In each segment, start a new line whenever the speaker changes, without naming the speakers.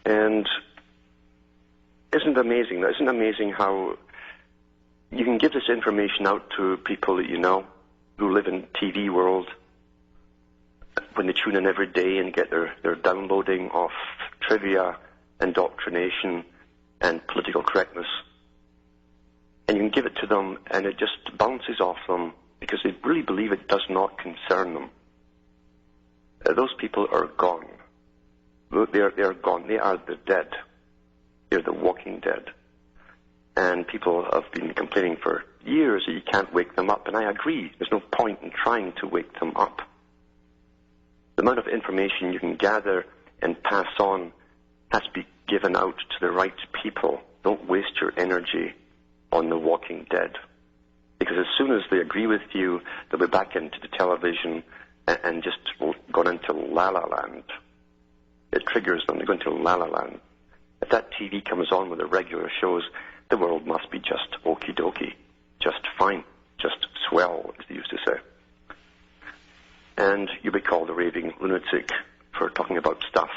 And isn't it amazing? Isn't it amazing how you can give this information out to people that you know who live in TV world when they tune in every day and get their downloading of trivia, indoctrination, and political correctness. And you can give it to them and it just bounces off them because they really believe it does not concern them. Those people are gone. They're gone. They are the dead. They're the walking dead. And people have been complaining for years that you can't wake them up. And I agree. There's no point in trying to wake them up. The amount of information you can gather and pass on has to be given out to the right people. Don't waste your energy on the walking dead. Because as soon as they agree with you, they'll be back into the television and just gone into la-la land. It triggers them. They go into la-la land. If that TV comes on with the regular shows, the world must be just okie-dokie, just fine, just swell, as they used to say. And you'll be called a raving lunatic for talking about stuff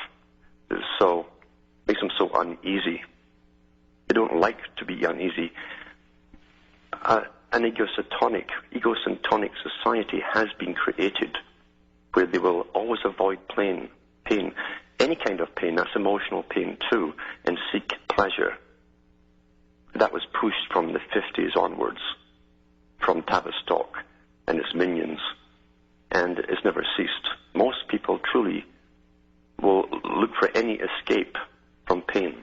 that makes them so uneasy. They don't like to be uneasy. An egocentric society has been created where they will always avoid pain, any kind of pain, that's emotional pain too, and seek pleasure. That was pushed from the 50s onwards, from Tavistock and its minions, and it's never ceased. Most people truly will look for any escape from pain,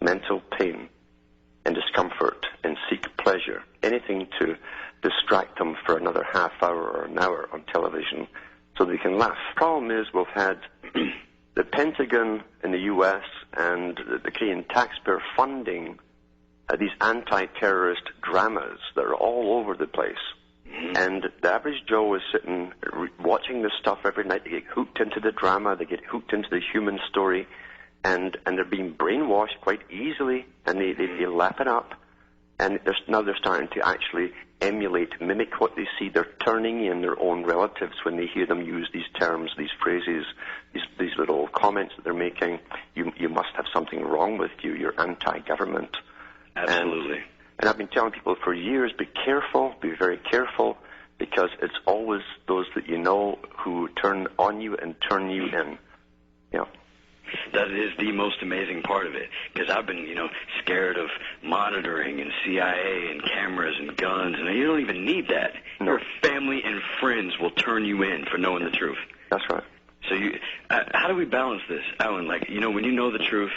mental pain and discomfort, and seek pleasure, anything to distract them for another half hour or an hour on television so they can laugh. The problem is we've had the Pentagon in the U.S. and the Canadian taxpayer funding these anti-terrorist dramas that are all over the place. And the average Joe is sitting watching this stuff every night. They get hooked into the drama, they get hooked into the human story, and they're being brainwashed quite easily, and they lap it up. And now they're starting to actually emulate, mimic what they see. They're turning in their own relatives when they hear them use these terms, these phrases, these little comments that they're making. You must have something wrong with you. You're anti-government.
Absolutely.
And I've been telling people for years, be careful, be very careful, because it's always those that you know who turn on you and turn you in. Yeah.
That is the most amazing part of it, because I've been, scared of monitoring and CIA and cameras and guns, and you don't even need that.
No.
Your family and friends will turn you in for knowing the truth.
That's right.
So how do we balance this, Alan? Like, when you know the truth,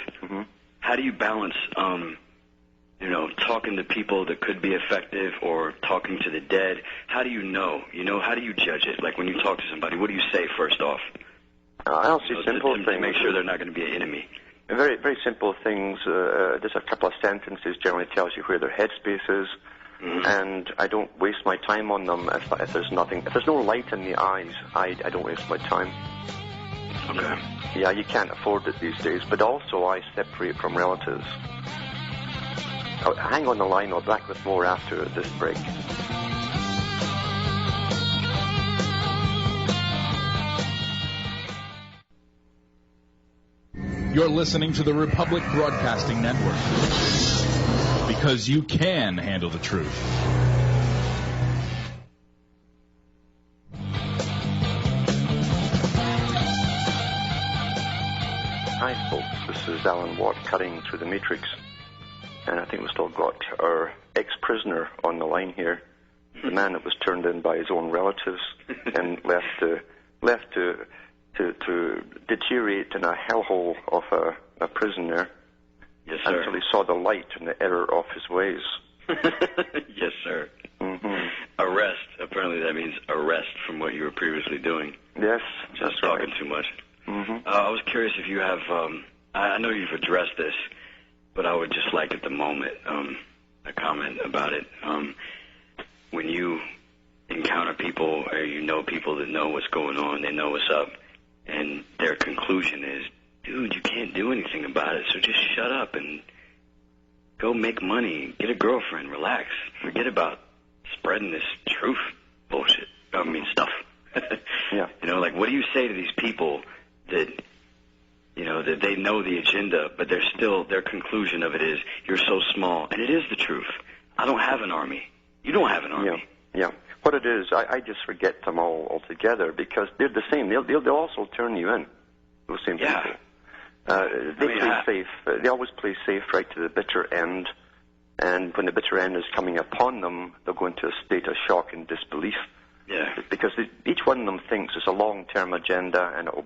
how do you balance, talking to people that could be effective or talking to the dead? How do you know? How do you judge it? Like when you talk to somebody, what do you say first off?
I'll say simple things.
To make sure they're not going to be an enemy.
Very, very simple things. Just a couple of sentences generally tells you where their headspace is, and I don't waste my time on them if there's nothing. If there's no light in the eyes, I don't waste my time.
Okay.
Yeah, you can't afford it these days, but also I separate from relatives. Hang on the line, I'll be back with more after this break.
You're listening to the Republic Broadcasting Network, because you can handle the truth.
Hi folks, this is Alan Watt cutting through the Matrix, and I think we've still got our ex-prisoner on the line here, the man that was turned in by his own relatives and left to deteriorate in a hellhole of a prison there.
Yes, sir.
Until he saw the light and the error of his ways.
Yes, sir. Arrest. Apparently that means arrest from what you were previously doing.
Yes,
just talking too much. I was curious if you have, I know you've addressed this, but I would just like at the moment a comment about it. When you encounter people or you know people that know what's going on, they know what's up, and their conclusion is, dude, you can't do anything about it, so just shut up and go make money, get a girlfriend, relax, forget about spreading this truth bullshit, stuff.
Yeah.
What do you say to these people that that they know the agenda, but they're still, their conclusion of it is, you're so small. And it is the truth. I don't have an army. You don't have an army.
Yeah. What it is, I just forget them all altogether because they're the same. They'll also turn you in, those same people. They play safe. They always play safe right to the bitter end. And when the bitter end is coming upon them, they'll go into a state of shock and disbelief.
Yeah.
Because each one of them thinks it's a long-term agenda, and it'll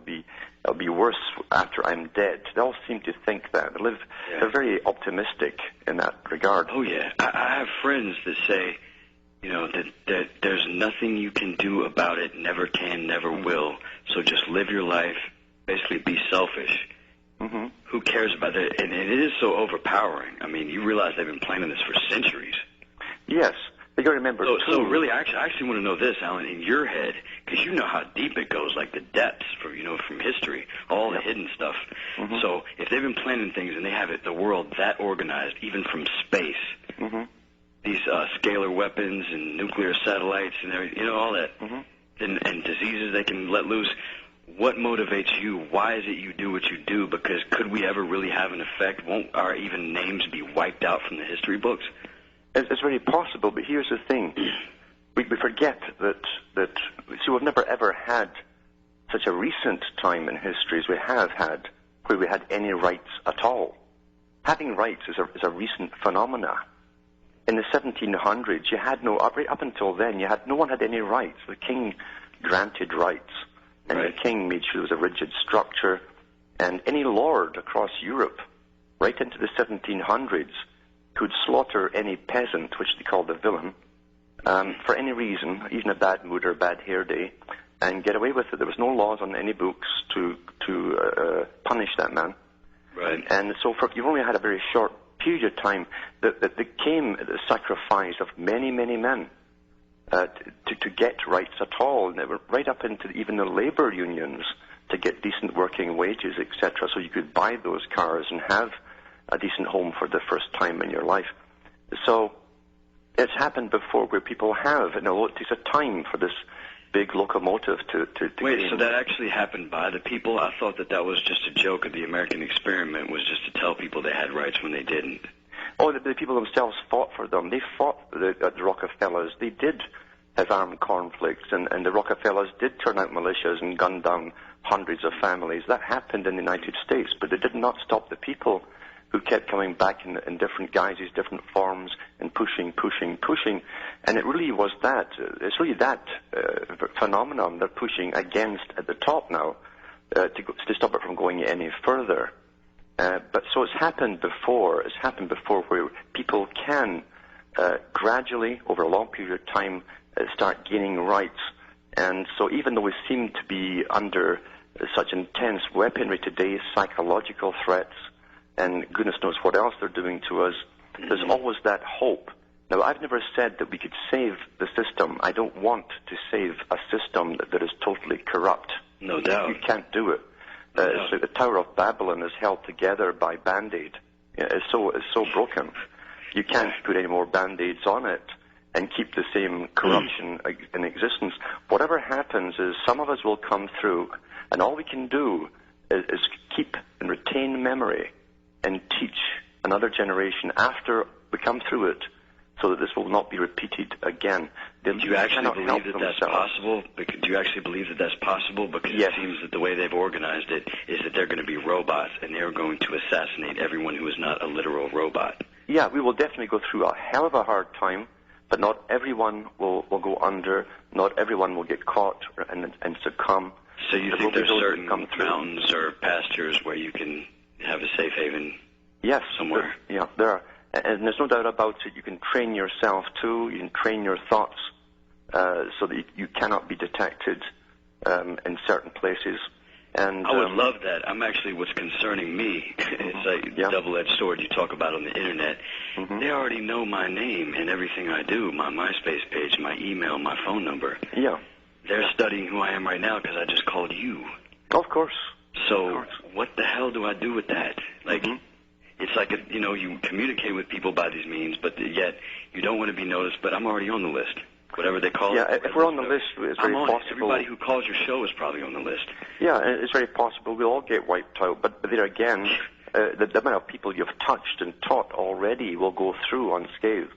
be worse after I'm dead. They all seem to think that. They're very optimistic in that regard.
Oh yeah, I have friends that say, that there's nothing you can do about it. Never can, never will. So just live your life. Basically, be selfish.
Mm-hmm.
Who cares about it? And it is so overpowering. I mean, you realize they've been planning this for centuries.
Yes. You got to remember.
So really, I actually want to know this, Alan, in your head, because you know how deep it goes, like the depths from history, all the hidden stuff.
Mm-hmm.
So if they've been planning things and they have the world that organized, even from space, these scalar weapons and nuclear satellites and everything, all that, and diseases they can let loose. What motivates you? Why is it you do what you do? Because could we ever really have an effect? Won't our even names be wiped out from the history books?
It's very possible, but here's the thing. We forget that we've never ever had such a recent time in history as we have had where we had any rights at all. Having rights is a recent phenomena. In the 1700s, you had right up until then, no one had any rights. The king granted rights, and the king made sure there was a rigid structure, and any lord across Europe, right into the 1700s, could slaughter any peasant, which they called a villain, for any reason, even a bad mood or a bad hair day, and get away with it. There was no laws on any books to punish that man.
Right.
And so you've only had a very short period of time that came at the sacrifice of many, many men to get rights at all. And they were right up into even the labor unions to get decent working wages, etc., so you could buy those cars and have a decent home for the first time in your life. So it's happened before where people have, and it takes a time for this big locomotive to
Wait, so that actually happened by the people? I thought that was just a joke of the American experiment, was just to tell people they had rights when they didn't.
Oh, the people themselves fought for them. They fought the Rockefellers. They did have armed conflicts, and the Rockefellers did turn out militias and gun down hundreds of families. That happened in the United States, but it did not stop the people who kept coming back in different guises, different forms, and pushing. And it really was it's really that phenomenon they're pushing against at the top now to stop it from going any further. But so it's happened before. It's happened before where people can gradually, over a long period of time, start gaining rights. And so even though we seem to be under such intense weaponry today, psychological threats, and goodness knows what else they're doing to us, there's always that hope. Now, I've never said that we could save the system. I don't want to save a system that is totally corrupt.
No doubt.
You can't do it. It's like the Tower of Babylon is held together by Band-Aid. It's so broken. You can't put any more Band-Aids on it and keep the same corruption in existence. Whatever happens is some of us will come through, and all we can do is keep and retain memory and teach another generation after we come through it, so that this will not be repeated again.
Do you actually believe that that's possible? Do you actually believe that that's possible? Because it seems that the way they've organized it is that they're going to be robots, and they're going to assassinate everyone who is not a literal robot.
Yeah, we will definitely go through a hell of a hard time, but not everyone will go under. Not everyone will get caught and succumb.
So you think there's certain mountains or pastures where you can have a safe haven?
Yes,
somewhere.
There are, and there's no doubt about it. You can train yourself too. You can train your thoughts so that you cannot be detected in certain places. And
I would love that. I'm actually, what's concerning me, it's like a double-edged sword you talk about on the internet. They already know my name and everything I do, my MySpace page, my email, my phone number.
Yeah.
They're studying who I am right now because I just called you.
Of course.
So what the hell do I do with that? Like, it's like, you communicate with people by these means, but yet you don't want to be noticed, but I'm already on the list. whatever they call it.
Yeah, if we're on the list, it's very possible.
Everybody who calls your show is probably on the list.
Yeah, it's very possible we'll all get wiped out. But there again, the amount of people you've touched and taught already will go through unscathed.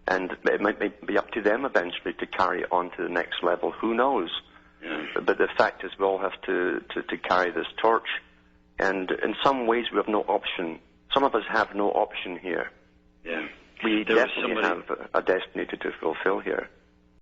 And it might be up to them eventually to carry it on to the next level. Who knows?
Yeah.
But the fact is we all have to carry this torch. And in some ways we have no option. Some of us have no option here.
Yeah.
We definitely have a destiny to fulfill here.